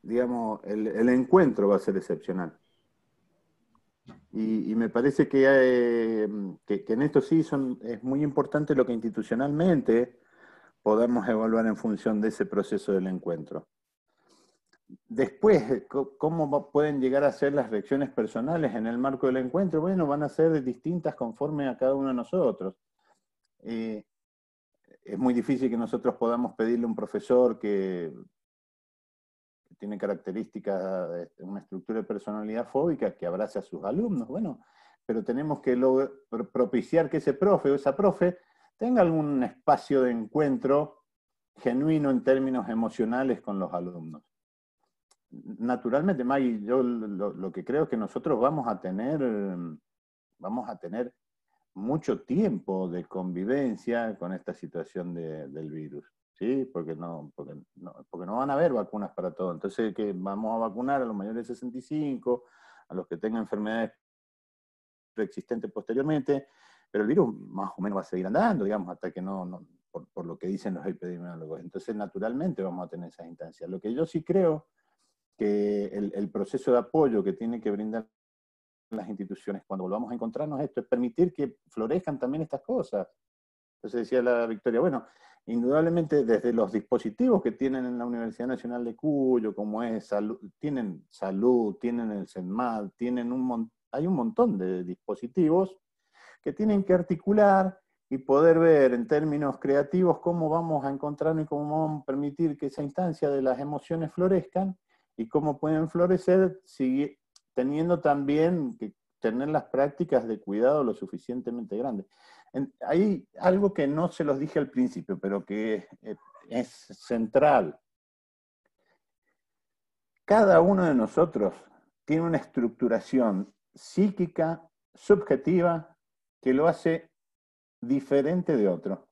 Digamos, el encuentro va a ser excepcional. Y me parece que en esto sí es muy importante lo que institucionalmente podamos evaluar en función de ese proceso del encuentro. Después, ¿cómo pueden llegar a ser las reacciones personales en el marco del encuentro? Bueno, van a ser distintas conforme a cada uno de nosotros. Es muy difícil que nosotros podamos pedirle a un profesor que tiene características de una estructura de personalidad fóbica que abrace a sus alumnos. Bueno, pero tenemos que propiciar que ese profe o esa profe tenga algún espacio de encuentro genuino en términos emocionales con los alumnos. Naturalmente, Maggie, yo lo que creo es que nosotros vamos a tener mucho tiempo de convivencia con esta situación del virus, ¿sí? Porque no van a haber vacunas para todo. Entonces, que vamos a vacunar a los mayores de 65, a los que tengan enfermedades preexistentes posteriormente, pero el virus más o menos va a seguir andando, digamos, hasta que por lo que dicen los epidemiólogos. Entonces, naturalmente vamos a tener esas instancias. Lo que yo sí creo que el proceso de apoyo que tiene que brindar las instituciones cuando volvamos a encontrarnos esto es permitir que florezcan también estas cosas. Entonces decía la Victoria, bueno, indudablemente desde los dispositivos que tienen en la Universidad Nacional de Cuyo, como es tienen salud, tienen el CENMAD, hay un montón de dispositivos que tienen que articular y poder ver en términos creativos cómo vamos a encontrarnos y cómo vamos a permitir que esa instancia de las emociones florezcan y cómo pueden florecer teniendo también que tener las prácticas de cuidado lo suficientemente grandes. Hay algo que no se los dije al principio, pero que es central. Cada uno de nosotros tiene una estructuración psíquica, subjetiva, que lo hace diferente de otro.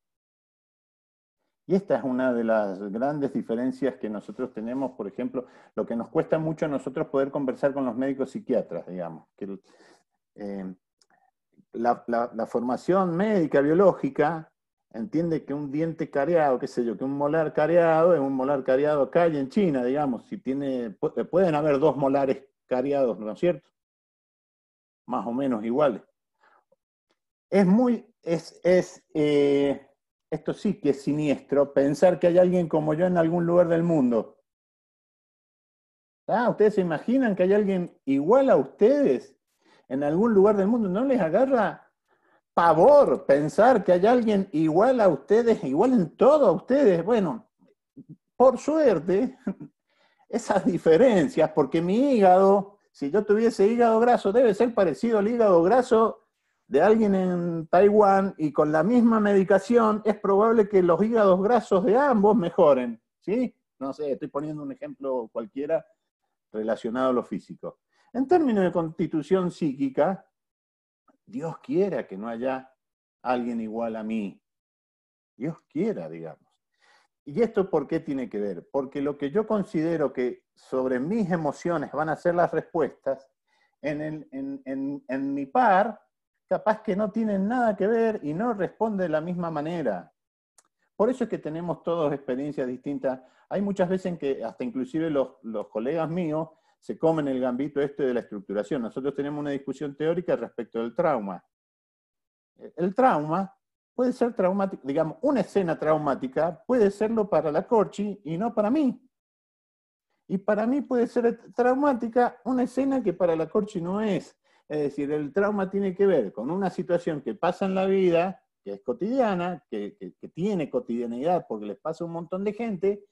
Y esta es una de las grandes diferencias que nosotros tenemos, por ejemplo, lo que nos cuesta mucho a nosotros poder conversar con los médicos psiquiatras, digamos. Que, la formación médica, biológica, entiende que un diente cariado, qué sé yo, que un molar cariado es un molar cariado acá y en China, digamos. Si pueden haber dos molares cariados, ¿no es cierto? Más o menos iguales. Esto sí que es siniestro, pensar que hay alguien como yo en algún lugar del mundo. ¿Ustedes se imaginan que hay alguien igual a ustedes en algún lugar del mundo? ¿No les agarra pavor pensar que hay alguien igual a ustedes, igual en todo a ustedes? Bueno, por suerte, esas diferencias, porque mi hígado, si yo tuviese hígado graso, debe ser parecido al hígado graso de alguien en Taiwán, y con la misma medicación es probable que los hígados grasos de ambos mejoren, ¿sí? No sé, estoy poniendo un ejemplo cualquiera relacionado a lo físico. En términos de constitución psíquica, Dios quiera que no haya alguien igual a mí. Dios quiera, digamos. ¿Y esto por qué tiene que ver? Porque lo que yo considero que sobre mis emociones van a ser las respuestas, en mi par, capaz que no tienen nada que ver y no responde de la misma manera. Por eso es que tenemos todos experiencias distintas. Hay muchas veces en que hasta inclusive los colegas míos se comen el gambito de la estructuración. Nosotros tenemos una discusión teórica respecto del trauma. El trauma puede ser traumático, digamos, una escena traumática puede serlo para la Corchi y no para mí. Y para mí puede ser traumática una escena que para la Corchi no es. Es decir, el trauma tiene que ver con una situación que pasa en la vida, que es cotidiana, que tiene cotidianidad porque les pasa a un montón de gente,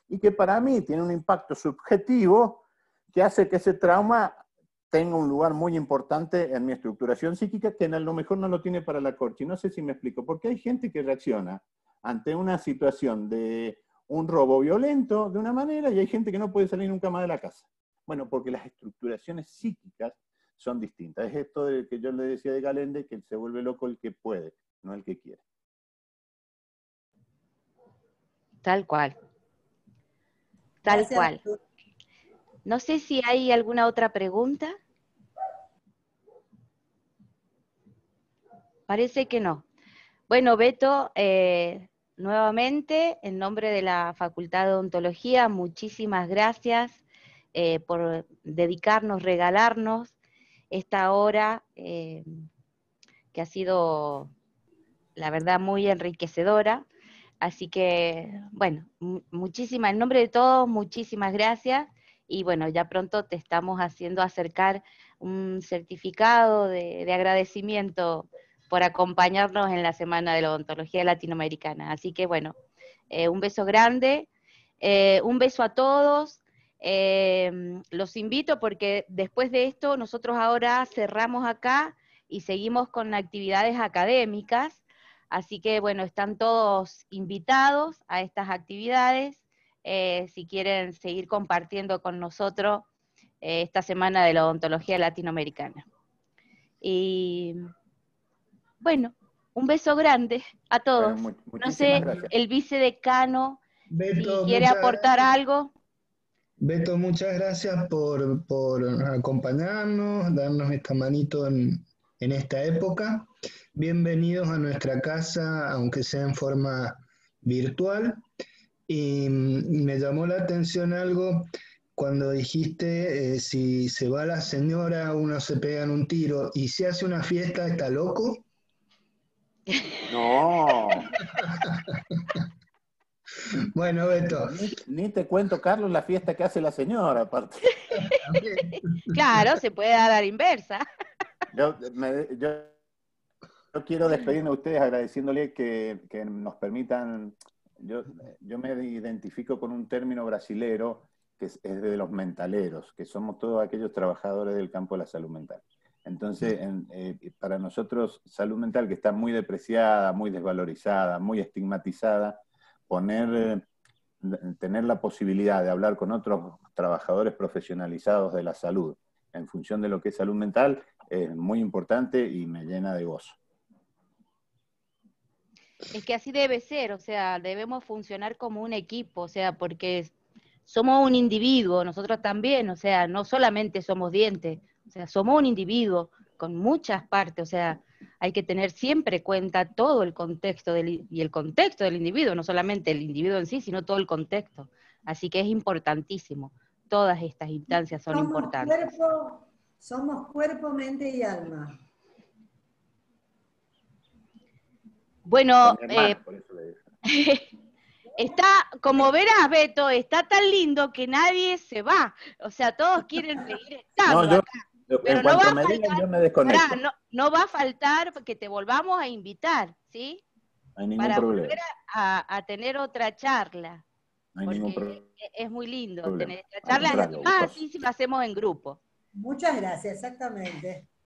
y que para mí tiene un impacto subjetivo que hace que ese trauma tenga un lugar muy importante en mi estructuración psíquica, que a lo mejor no lo tiene para la Corchi. No sé si me explico, porque hay gente que reacciona ante una situación de un robo violento de una manera, y hay gente que no puede salir nunca más de la casa. Bueno, porque las estructuraciones psíquicas son distintas. Es esto de que yo le decía de Galende, que se vuelve loco el que puede, no el que quiere. Tal cual. Tal Gracias. cual. No sé si hay alguna otra pregunta. Parece que no. Bueno, Beto, nuevamente, en nombre de la Facultad de Odontología, muchísimas gracias por dedicarnos, regalarnos esta hora que ha sido, la verdad, muy enriquecedora. Así que, bueno, en nombre de todos, muchísimas gracias. y bueno, ya pronto te estamos haciendo acercar un certificado de agradecimiento por acompañarnos en la Semana de la Odontología Latinoamericana. Así que bueno, un beso grande, un beso a todos. Los invito porque después de esto nosotros ahora cerramos acá y seguimos con actividades académicas, así que bueno, están todos invitados a estas actividades, si quieren seguir compartiendo con nosotros esta Semana de la Odontología Latinoamericana. Y bueno, un beso grande a todos. Bueno, No sé, gracias. el vicedecano, Beto, si quiere aportar algo. Beto, muchas gracias por acompañarnos, darnos esta manito en esta época. Bienvenidos a nuestra casa, aunque sea en forma virtual. Y me llamó la atención algo cuando dijiste, si se va la señora, uno se pega en un tiro, y si hace una fiesta, ¿está loco? No. Bueno, Beto. Ni te cuento, Carlos, la fiesta que hace la señora, aparte. Claro, se puede dar a la inversa. Yo quiero despedirme a ustedes agradeciéndole que nos permitan, yo me identifico con un término brasilero que es de los mentaleros, que somos todos aquellos trabajadores del campo de la salud mental. Entonces, para nosotros, salud mental que está muy depreciada, muy desvalorizada, muy estigmatizada, tener la posibilidad de hablar con otros trabajadores profesionalizados de la salud en función de lo que es salud mental es muy importante y me llena de gozo. Es que así debe ser, o sea, debemos funcionar como un equipo, o sea, porque somos un individuo, nosotros también, o sea, no solamente somos dientes, o sea, somos un individuo con muchas partes, o sea, hay que tener siempre cuenta todo el contexto y el contexto del individuo, no solamente el individuo en sí, sino todo el contexto. Así que es importantísimo, todas estas instancias son importantes. Somos cuerpo, mente y alma. Bueno, Por eso le digo. está, como verás, Beto, está tan lindo que nadie se va. O sea, todos quieren seguir estando acá. Pero en cuanto me digan, yo me desconecto. No va a faltar que te volvamos a invitar, ¿sí? No hay ningún Para problema. volver a tener otra charla. No hay ningún Porque problema. es muy lindo tener esta Al charla. contrario, Más así si lo hacemos en grupo. Muchas gracias, exactamente.